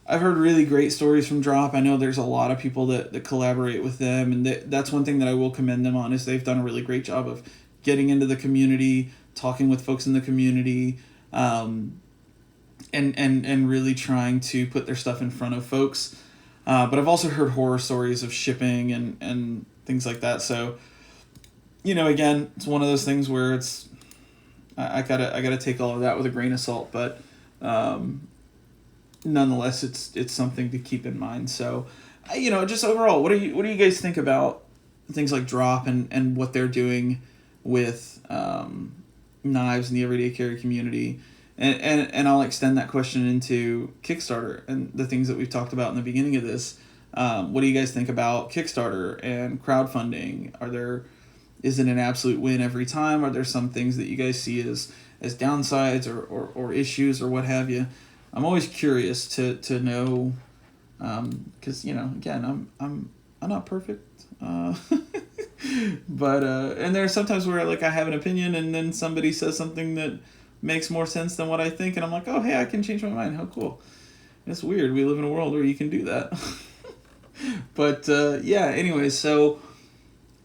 really great stories from Drop. I know there's a lot of people that collaborate with them, and that's one thing that I will commend them on is they've done a really great job of getting into the community, talking with folks in the community, and really trying to put their stuff in front of folks. But I've also heard horror stories of shipping and things like that. So, you know, again, it's one of those things where it's I gotta take all of that with a grain of salt, but nonetheless, it's something to keep in mind. So, you know, just overall, what do you guys think about things like Drop and what they're doing with knives in the everyday carry community? And I'll extend that question into Kickstarter and the things that we've talked about in the beginning of this. What do you guys think about Kickstarter and crowdfunding? Is it an absolute win every time? Are there some things that you guys see as downsides or issues or what have you? I'm always curious to know, because you know, again, I'm not perfect, but and there are sometimes where like I have an opinion and then somebody says something that makes more sense than what I think, and I'm like, oh hey, I can change my mind. How cool! It's weird. We live in a world where you can do that. But yeah. Anyways, so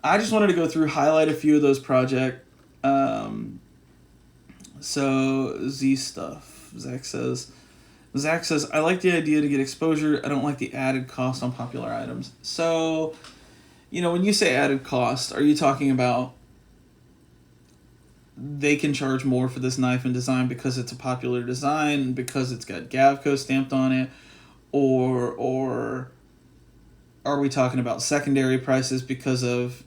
I just wanted to go through, highlight a few of those projects. So Z stuff. Zach says, I like the idea to get exposure. I don't like the added cost on popular items. So, you know, when you say added cost, are you talking about they can charge more for this knife and design because it's a popular design, because it's got Gavco stamped on it, or are we talking about secondary prices because of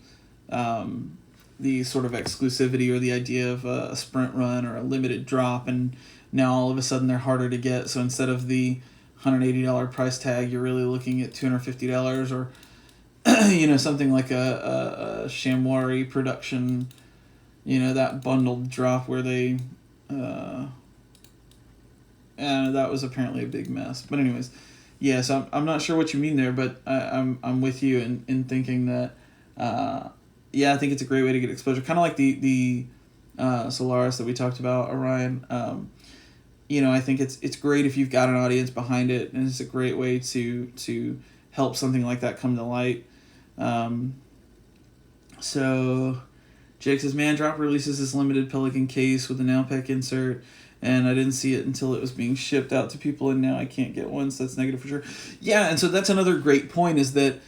the sort of exclusivity or the idea of a sprint run or a limited drop, and now all of a sudden they're harder to get, so instead of the $180 price tag, you're really looking at $250, or you know, something like a Chamois production, you know, that bundled drop where they and that was apparently a big mess. But anyways, Yes, I'm not sure what you mean there, but I'm with you in thinking that, yeah, I think it's a great way to get exposure. Kind of like the Solaris that we talked about, Orion. I think it's great if you've got an audience behind it, and it's a great way to help something like that come to light. So Jake says, man, Drop releases this limited Pelican case with a Nowpack insert, and I didn't see it until it was being shipped out to people, and now I can't get one, so that's negative for sure. Yeah, and so that's another great point, is that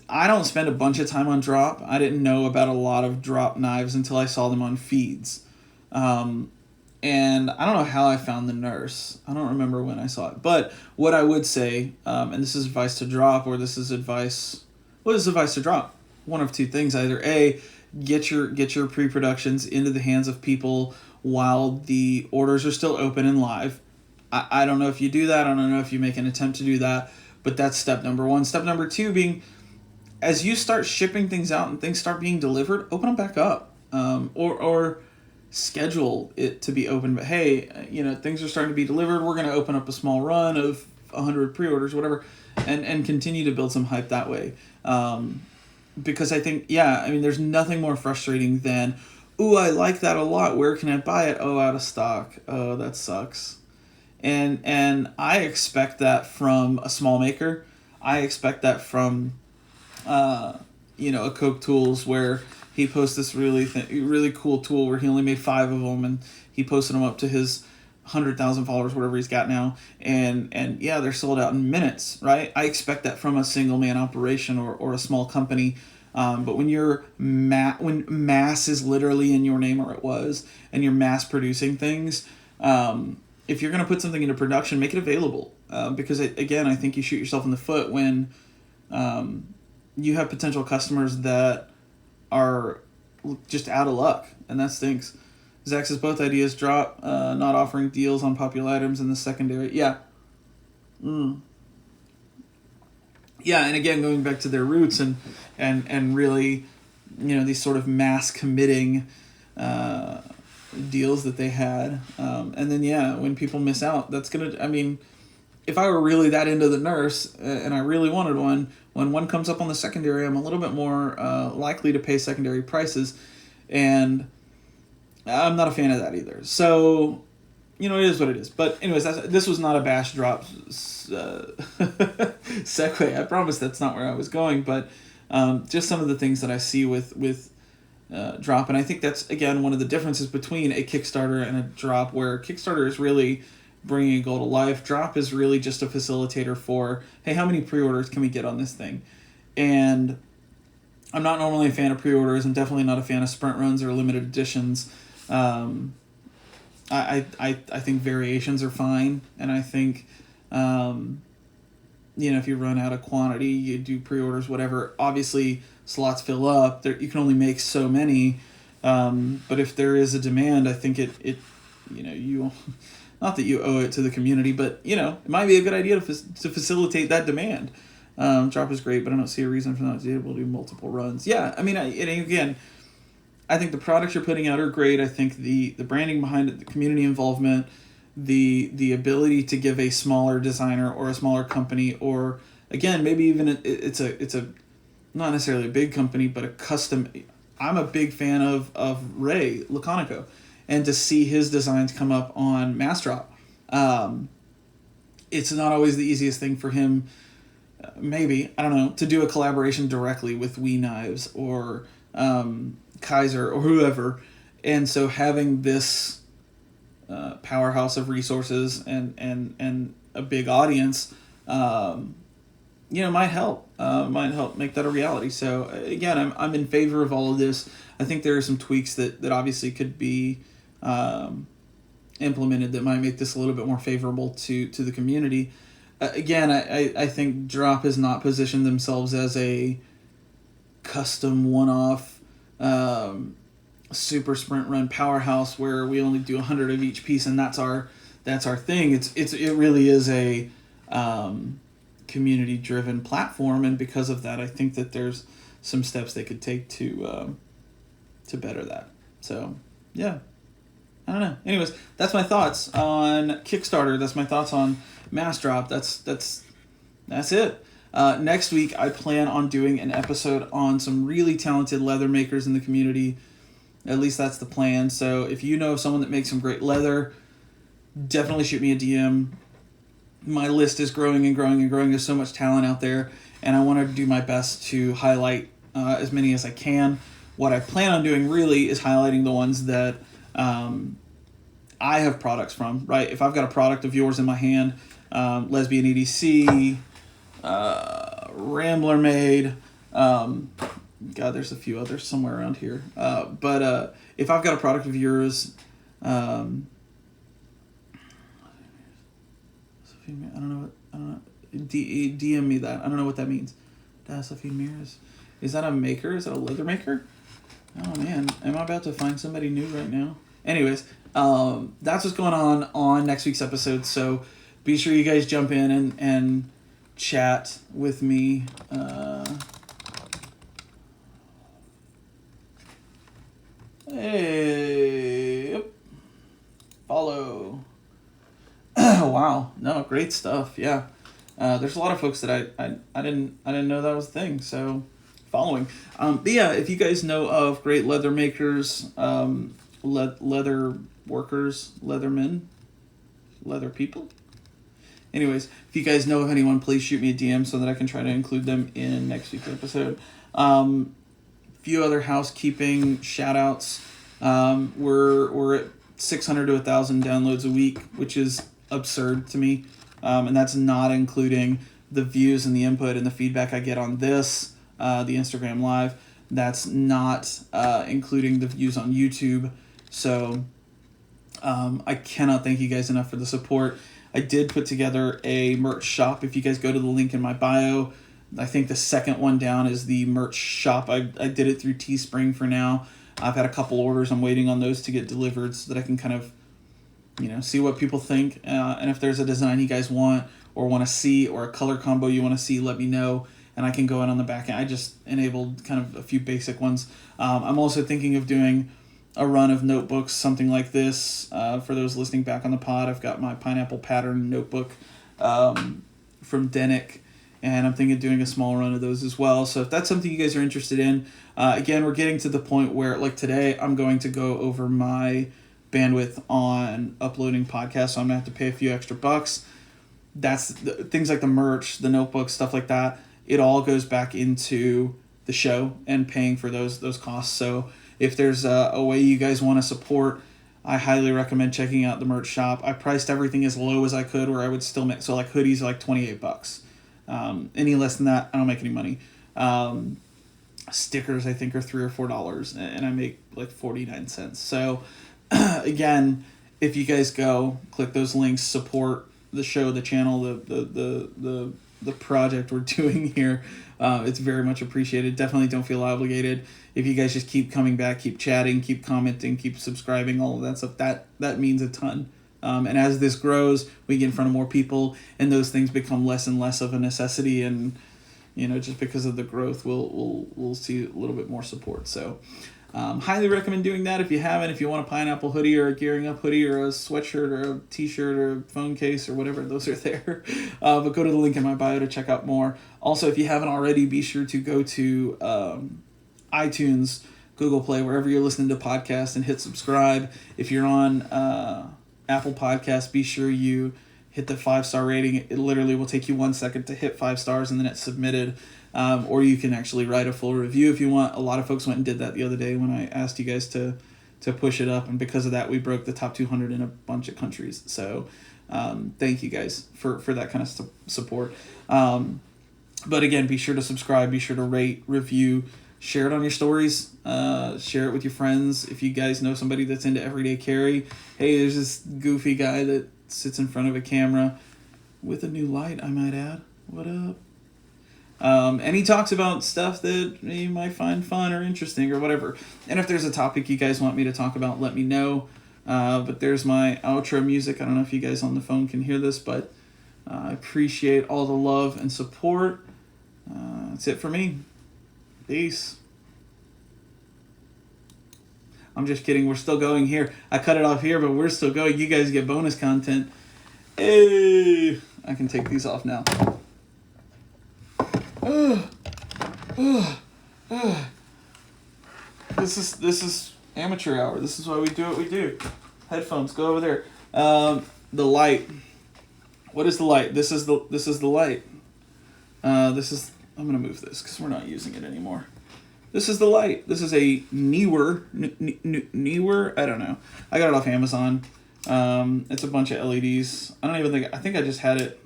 I don't spend a bunch of time on Drop. I didn't know about a lot of Drop knives until I saw them on feeds. And I don't know how I found the Nurse. I don't remember when I saw it. But what I would say, and this is advice to Drop, or this is advice... What is advice to Drop? One of two things. Either A, get your pre-productions into the hands of people while the orders are still open and live. I don't know if you do that. I don't know if you make an attempt to do that. But that's step number one. Step number two being, as you start shipping things out and things start being delivered, open them back up. Or schedule it to be open. But hey, things are starting to be delivered. We're going to open up a small run of 100 pre-orders, whatever, and continue to build some hype that way. Because I think, there's nothing more frustrating than, ooh, I like that a lot. Where can I buy it? Oh, out of stock. Oh, that sucks. And I expect that from a small maker. I expect that from, a Coke Tools, where he posts this really cool tool where he only made 5 of them, and he posted them up to his 100,000 followers, whatever he's got now, and they're sold out in minutes, right? I expect that from a single man operation or a small company. But when when mass is literally in your name, or it was, and you're mass producing things, if you're going to put something into production, make it available. Because again, I think you shoot yourself in the foot when you have potential customers that are just out of luck, and that stinks. Zach says both ideas Drop, not offering deals on popular items in the secondary. Yeah. Yeah, and again, going back to their roots and really, these sort of mass committing deals that they had. And then, when people miss out, that's going to, if I were really that into the Nurse and I really wanted one, when one comes up on the secondary, I'm a little bit more likely to pay secondary prices. And I'm not a fan of that either. So, it is what it is. But anyways, this was not a bash Drop segue. I promise that's not where I was going. But just some of the things that I see with Drop. And I think that's, again, one of the differences between a Kickstarter and a Drop, where Kickstarter is really bringing a goal to life. Drop is really just a facilitator for, hey, how many pre-orders can we get on this thing? And I'm not normally a fan of pre-orders. I'm definitely not a fan of sprint runs or limited editions. I think variations are fine, and I think, if you run out of quantity, you do pre-orders, whatever. Obviously, slots fill up. You can only make so many, but if there is a demand, I think you, not that you owe it to the community, but it might be a good idea to facilitate that demand. Drop is great, but I don't see a reason for not to be able to do multiple runs. Yeah, again, I think the products you're putting out are great. I think the branding behind it, the community involvement, the ability to give a smaller designer or a smaller company, or again, maybe even it's a not necessarily a big company, but a custom. I'm a big fan of Ray Laconico, and to see his designs come up on Mass Drop, it's not always the easiest thing for him. Maybe, I don't know, to do a collaboration directly with We Knives or Kaiser or whoever, and so having this powerhouse of resources and a big audience, might help make that a reality. So again, I'm in favor of all of this. I think there are some tweaks that obviously could be implemented that might make this a little bit more favorable to the community. Again, I think Drop has not positioned themselves as a custom one-off super sprint run powerhouse where we only do 100 of each piece and that's our thing. It really is a community driven platform, and because of that, I think that there's some steps they could take to better that. So yeah, I don't know. Anyways, that's my thoughts on Kickstarter. That's my thoughts on Mass Drop. That's that's it. Next week, I plan on doing an episode on some really talented leather makers in the community. At least that's the plan. So if you know someone that makes some great leather, definitely shoot me a DM. My list is growing and growing and growing. There's so much talent out there, and I want to do my best to highlight as many as I can. What I plan on doing really is highlighting the ones that I have products from, right? If I've got a product of yours in my hand, Lesbian EDC, Rambler Made, God, there's a few others somewhere around here. But if I've got a product of yours, I don't know. DM me that. I don't know what that means. Dassafine Mirrors. Is that a maker? Is that a leather maker? Oh man, am I about to find somebody new right now? Anyways, that's what's going on next week's episode. So be sure you guys jump in and chat with me. Hey, follow. Wow, no, great stuff. Yeah, there's a lot of folks that I didn't know that was a thing. So following. But yeah, if you guys know of great leather makers, leather workers, leathermen, leather people. Anyways, if you guys know of anyone, please shoot me a DM so that I can try to include them in next week's episode. Few other housekeeping shout outs. We're at 600 to 1,000 downloads a week, which is absurd to me. And that's not including the views and the input and the feedback I get on this, the Instagram Live. That's not including the views on YouTube. So I cannot thank you guys enough for the support. I did put together a merch shop. If you guys go to the link in my bio, I think the second one down is the merch shop. I did it through Teespring for now. I've had a couple orders. I'm waiting on those to get delivered so that I can kind of, see what people think. And if there's a design you guys want or want to see or a color combo you want to see, let me know. And I can go in on the back end. I just enabled kind of a few basic ones. I'm also thinking of doing a run of notebooks, something like this. For those listening back on the pod, I've got my pineapple pattern notebook from Denick. And I'm thinking of doing a small run of those as well. So if that's something you guys are interested in, again, we're getting to the point where, like today, I'm going to go over my bandwidth on uploading podcasts. So I'm going to have to pay a few extra bucks. That's things like the merch, the notebooks, stuff like that. It all goes back into the show and paying for those costs. So if there's a way you guys want to support, I highly recommend checking out the merch shop. I priced everything as low as I could where I would still make, so like hoodies are like $28. Any less than that, I don't make any money. Stickers, I think, are $3 or $4, and I make like 49 cents. So, again, if you guys go click those links, support the show, the channel, the project we're doing here, it's very much appreciated. Definitely don't feel obligated. If you guys just keep coming back, keep chatting, keep commenting, keep subscribing, all of that stuff, that means a ton. And as this grows, we get in front of more people, and those things become less and less of a necessity. And just because of the growth, we'll see a little bit more support. So, highly recommend doing that if you haven't. If you want a pineapple hoodie or a Gearing Up hoodie or a sweatshirt or a t-shirt or a phone case or whatever, those are there. But go to the link in my bio to check out more. Also, if you haven't already, be sure to go to iTunes, Google Play, wherever you're listening to podcasts, and hit subscribe. If you're on Apple Podcasts, be sure you hit the 5-star rating. It literally will take you 1 second to hit 5 stars, and then it's submitted. Or you can actually write a full review if you want. A lot of folks went and did that the other day when I asked you guys to push it up, and because of that, we broke the top 200 in a bunch of countries. So thank you guys for that kind of support. But again, be sure to subscribe, be sure to rate, review, share it on your stories, share it with your friends. If you guys know somebody that's into everyday carry, hey, there's this goofy guy that sits in front of a camera with a new light, I might add. What up? And he talks about stuff that you might find fun or interesting or whatever. And if there's a topic you guys want me to talk about, let me know. But there's my outro music. I don't know if you guys on the phone can hear this, but I appreciate all the love and support. That's it for me. Peace. I'm just kidding. We're still going here. I cut it off here, but we're still going. You guys get bonus content. Hey, I can take these off now. This is amateur hour. This is why we do what we do. Headphones, go over there. The light. What is the light? This is the light. I'm gonna move this because we're not using it anymore. This is the light. This is a newer. I don't know. I got it off Amazon. It's a bunch of LEDs. I think I just had it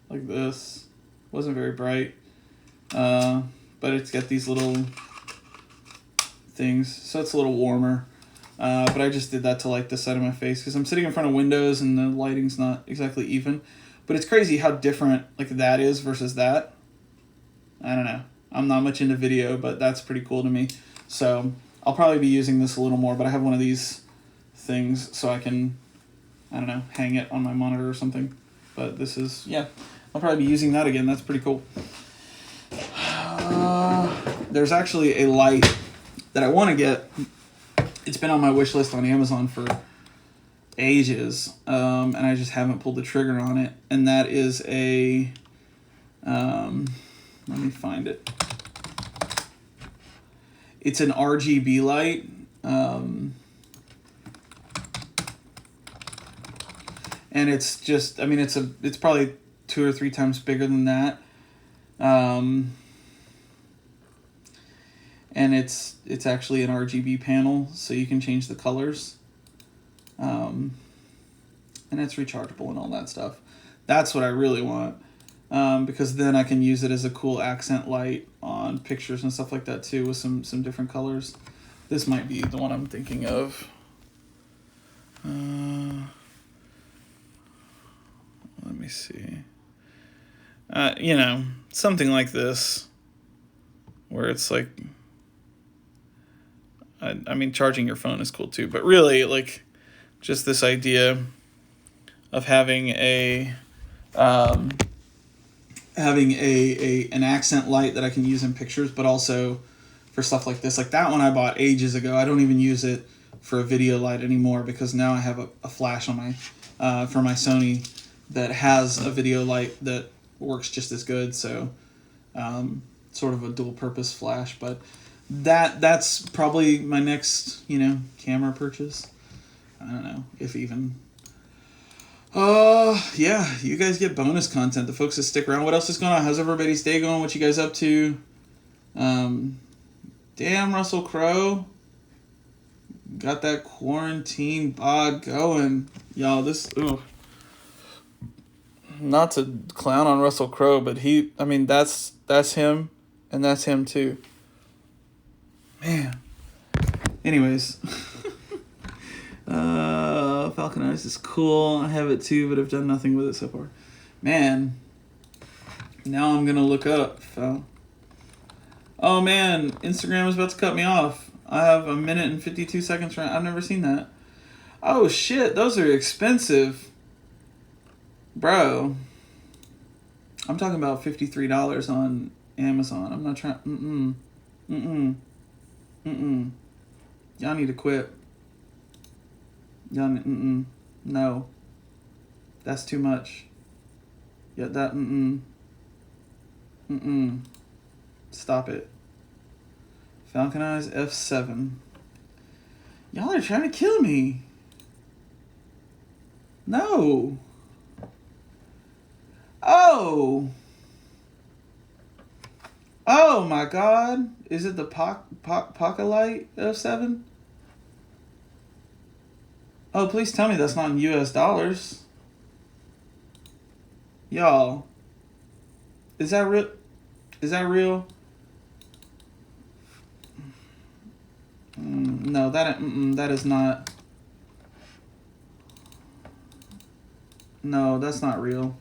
like this. Wasn't very bright. But it's got these little things, so it's a little warmer. But I just did that to light this side of my face because I'm sitting in front of windows and the lighting's not exactly even. But it's crazy how different like that is versus that. I don't know. I'm not much into video, but that's pretty cool to me. So I'll probably be using this a little more, but I have one of these things so I can, I don't know, hang it on my monitor or something. But this is, yeah, I'll probably be using that again. That's pretty cool. There's actually a light that I want to get. It's been on my wish list on Amazon for ages, and I just haven't pulled the trigger on it. And that is a, let me find it. It's an RGB light. And it's just, I mean, it's probably 2 or 3 times bigger than that. And it's actually an RGB panel, so you can change the colors. And it's rechargeable and all that stuff. That's what I really want. Because then I can use it as a cool accent light on pictures and stuff like that too, with some different colors. This might be the one I'm thinking of. Let me see. You know, something like this, where it's like, I mean, charging your phone is cool too, but really, like, just this idea of having an accent light that I can use in pictures, but also for stuff like this. Like that one I bought ages ago. I don't even use it for a video light anymore because now I have a flash on my for my Sony that has a video light that works just as good. So sort of a dual purpose flash, but that's probably my next, you know, camera purchase. I don't know if even. Yeah, you guys get bonus content. The folks that stick around. What else is going on? How's everybody's day going? What you guys up to? Damn, Russell Crowe. Got that quarantine bod going. Y'all, not to clown on Russell Crowe, but that's him, and that's him too. Man. Anyways. Falcon Eyes is cool. I have it too, but I've done nothing with it so far. Man. Now I'm going to look up. Oh man, Instagram is about to cut me off. I have 1 minute and 52 seconds right. I've never seen that. Oh shit, those are expensive. Bro. I'm talking about $53 on Amazon. I'm not trying. Y'all need to quit. Y'all, no. That's too much. Yeah, that, Stop it. Falcon Eyes F7. Y'all are trying to kill me. No. Oh. Oh my God. Is it the Pocket F7? Oh, please tell me that's not in US dollars. Y'all. Is that real? Is that real? No, that is not. No, that's not real.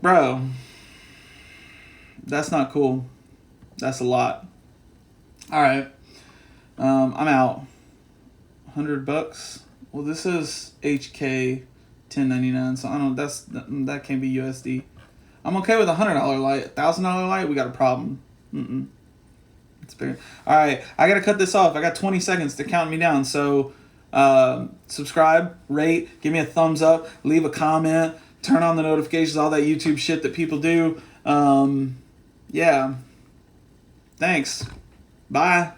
Bro. That's not cool. That's a lot. All right. I'm out. $100. Well, this is HK 1099, so I don't. That can't be USD. I'm okay with $100 light. $1,000 light, we got a problem. It's bigger. All right, I gotta cut this off. I got 20 seconds to count me down. So, subscribe, rate, give me a thumbs up, leave a comment, turn on the notifications, all that YouTube shit that people do. Yeah. Thanks. Bye.